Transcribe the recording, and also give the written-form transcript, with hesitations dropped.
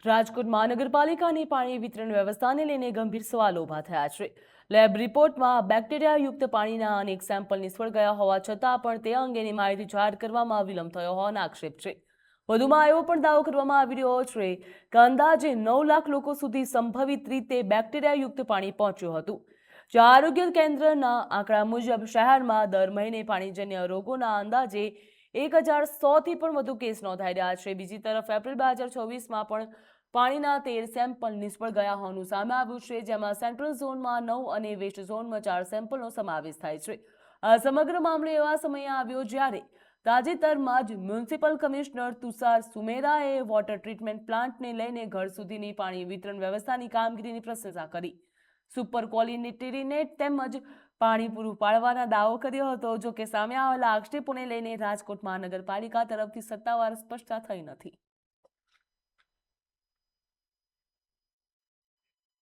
રાજકોટ મહાનગરપાલિકાની પાણી વિતરણ વ્યવસ્થાને લઈને ગંભીર સવાલો ઊભા થયા છે। લેબ રિપોર્ટમાં બેક્ટેરિયાયુક્ત પાણીના અનેક સેમ્પલ નિષ્ફળ ગયા હોવા છતાં પણ તે અંગેની માહિતી જાહેર કરવામાં વિલંબ થયો હોવાના આક્ષેપ છે। વધુમાં એવો પણ દાવો કરવામાં આવી રહ્યો છે કે અંદાજે 9 લાખ લોકો સુધી સંભવિત રીતે બેક્ટેરિયાયુક્ત પાણી પહોંચ્યું હતું। જો આરોગ્ય કેન્દ્રના આંકડા મુજબ શહેરમાં દર મહિને પાણીજન્ય રોગોના અંદાજે 1100થી પણ વધુ કેસ નોંધાઈ રહ્યા છે। બીજી તરફ એપ્રિલ 2024માં પણ પાણીના 13 સેમ્પલ નિષ્ફળ ગયા હોવાનું સામે આવ્યું છે, જેમાં સેન્ટ્રલ ઝોનમાં 9 અને વેસ્ટ ઝોનમાં 4 સેમ્પલનો સમાવેશ થાય છે। આ સમગ્ર મામલો એવા સમયે આવ્યો જ્યારે તાજેતરમાં જ મ્યુનિસિપલ કમિશનર તુષાર સુમેરાએ વોટર ટ્રીટમેન્ટ પ્લાન્ટને લઈને ઘર સુધીની પાણી વિતરણ વ્યવસ્થાની કામગીરીની પ્રશંસા કરી। સુપર ક્વોલિટીનેટ તેમજ પાણી પૂરું પાડવાના દાવો કર્યો હતો। જો કે સામે આવેલા આક્ષેપોને લઈને રાજકોટ મહાનગરપાલિકા તરફથી સત્તાવાર સ્પષ્ટતા થઈ નથી।